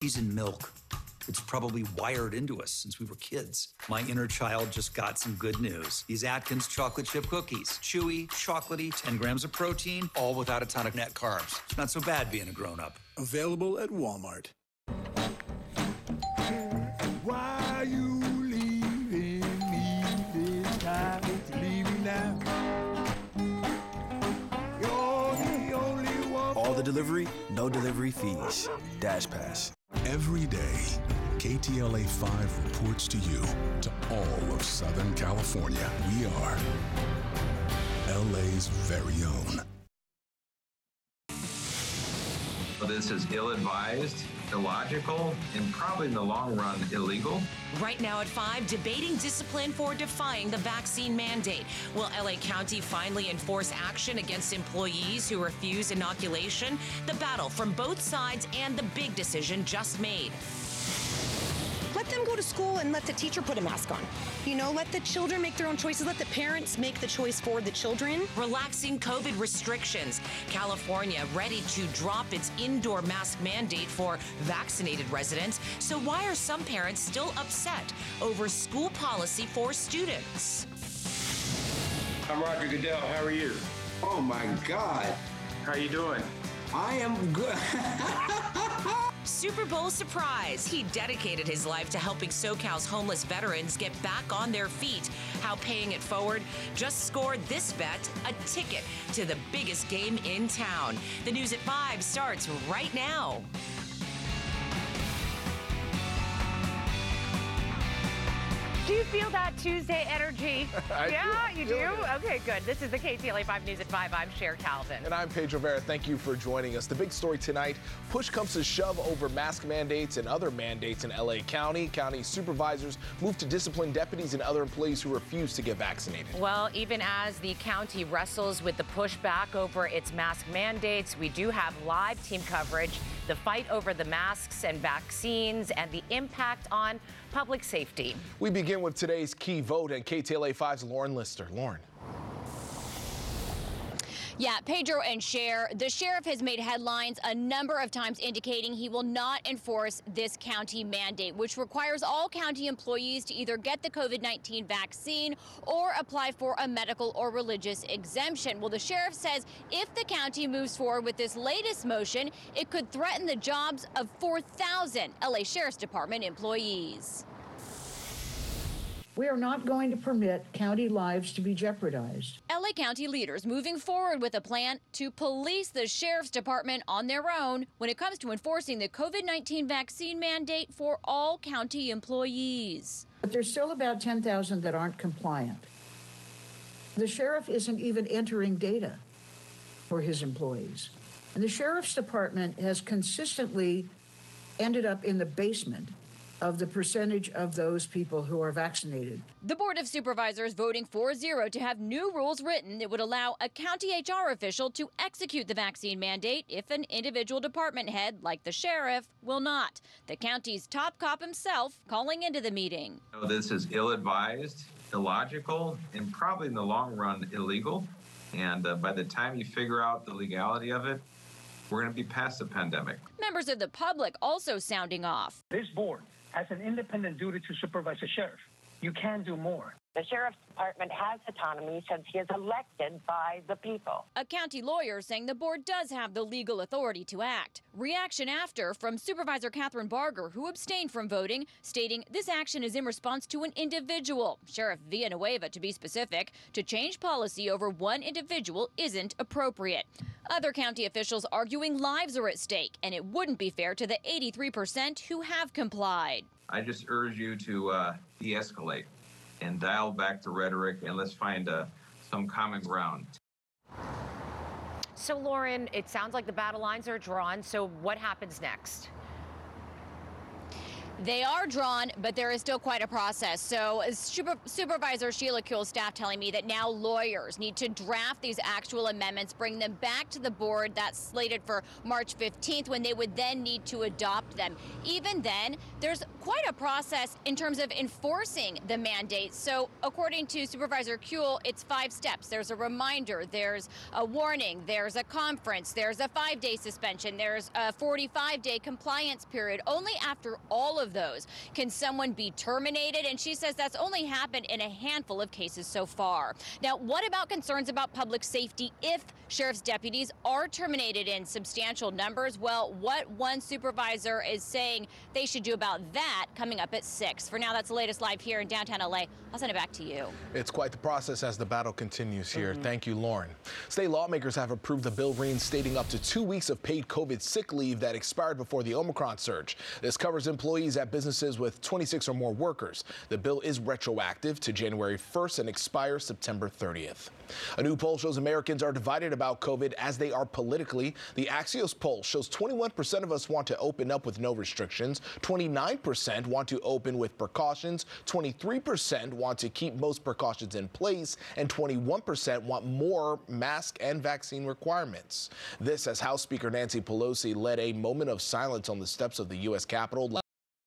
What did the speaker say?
cookies and milk. It's probably wired into us since we were kids. My inner child just got some good news. These Atkins chocolate chip cookies. Chewy, chocolatey, 10 grams of protein, all without a ton of net carbs. It's not so bad being a grown-up. Available at Walmart. Why are you leaving me this time? Leave me now. You're the only one. All the delivery, no delivery fees. DashPass. Every day, KTLA 5 reports to you, to all of Southern California. We are LA's very own. This is ill-advised, illogical, and probably in the long run, illegal. Right now at 5, debating discipline for defying the vaccine mandate. Will LA County finally enforce action against employees who refuse inoculation? The battle from both sides and the big decision just made. Let them go to school and let the teacher put a mask on. You know, let the children make their own choices. Let the parents make the choice for the children. Relaxing COVID restrictions. California ready to drop its indoor mask mandate for vaccinated residents. So why are some parents still upset over school policy for students? I'm Roger Goodell. How are you? Oh, my God. How you doing? I am good. Super Bowl surprise. He dedicated his life to helping SoCal's homeless veterans get back on their feet. How Paying It Forward just scored this bet a ticket to the biggest game in town. The news at 5 starts right now. Do you feel that Tuesday energy? Yeah, you do? Okay, good. This is the KTLA 5 News at 5. I'm Cher Calvin. And I'm Pedro Vera. Thank you for joining us. The big story tonight, push comes to shove over mask mandates and other mandates in LA County. County supervisors move to discipline deputies and other employees who refuse to get vaccinated. Well, even as the county wrestles with the pushback over its mask mandates, we do have live team coverage. The fight over the masks and vaccines and the impact on public safety. We begin with today's key vote and KTLA 5's Lauren Lister. Lauren. Yeah, Pedro and Cher, the sheriff has made headlines a number of times indicating he will not enforce this county mandate, which requires all county employees to either get the COVID-19 vaccine or apply for a medical or religious exemption. Well, the sheriff says if the county moves forward with this latest motion, it could threaten the jobs of 4,000 LA Sheriff's Department employees. We are not going to permit county lives to be jeopardized. LA County leaders moving forward with a plan to police the Sheriff's Department on their own when it comes to enforcing the COVID-19 vaccine mandate for all county employees. But there's still about 10,000 that aren't compliant. The sheriff isn't even entering data for his employees. And the Sheriff's Department has consistently ended up in the basement of the percentage of those people who are vaccinated. The Board of Supervisors voting 4-0 to have new rules written that would allow a county HR official to execute the vaccine mandate if an individual department head, like the sheriff, will not. The county's top cop himself calling into the meeting. This is ill-advised, illogical, and probably in the long run, illegal. And by the time you figure out the legality of it, we're going to be past the pandemic. Members of the public also sounding off. This board has an independent duty to supervise the sheriff. You can do more. The Sheriff's Department has autonomy since he is elected by the people. A county lawyer saying the board does have the legal authority to act. Reaction after from Supervisor Catherine Barger, who abstained from voting, stating this action is in response to an individual, Sheriff Villanueva to be specific. To change policy over one individual isn't appropriate. Other county officials arguing lives are at stake, and it wouldn't be fair to the 83% who have complied. I just urge you to de-escalate and dial back the rhetoric, and let's find some common ground. So, Lauren, it sounds like the battle lines are drawn. So what happens next? They are drawn, but there is still quite a process. So Supervisor Sheila Kuehl's staff telling me that now lawyers need to draft these actual amendments, bring them back to the board. That's slated for March 15th, when they would then need to adopt them. Even then, there's quite a process in terms of enforcing the mandate. So according to Supervisor Kuehl, it's 5 steps. There's a reminder, there's a warning, there's a conference, there's a 5-day suspension, there's a 45-day compliance period. Only after all of those can someone be terminated, and she says that's only happened in a handful of cases so far. Now, what about concerns about public safety if sheriff's deputies are terminated in substantial numbers? Well, what one supervisor is saying they should do about that coming up at 6. For now, that's the latest live here in downtown LA. I'll send it back to you. It's quite the process as the battle continues here. Thank you, Lauren. State lawmakers have approved the bill reinstating up to 2 weeks of paid COVID sick leave that expired before the Omicron surge. This covers employees at businesses with 26 or more workers. The bill is retroactive to January 1st and expires September 30th. A new poll shows Americans are divided about COVID as they are politically. The Axios poll shows 21% of us want to open up with no restrictions, 29% want to open with precautions, 23% want to keep most precautions in place, and 21% want more mask and vaccine requirements. This as House Speaker Nancy Pelosi led a moment of silence on the steps of the U.S. Capitol.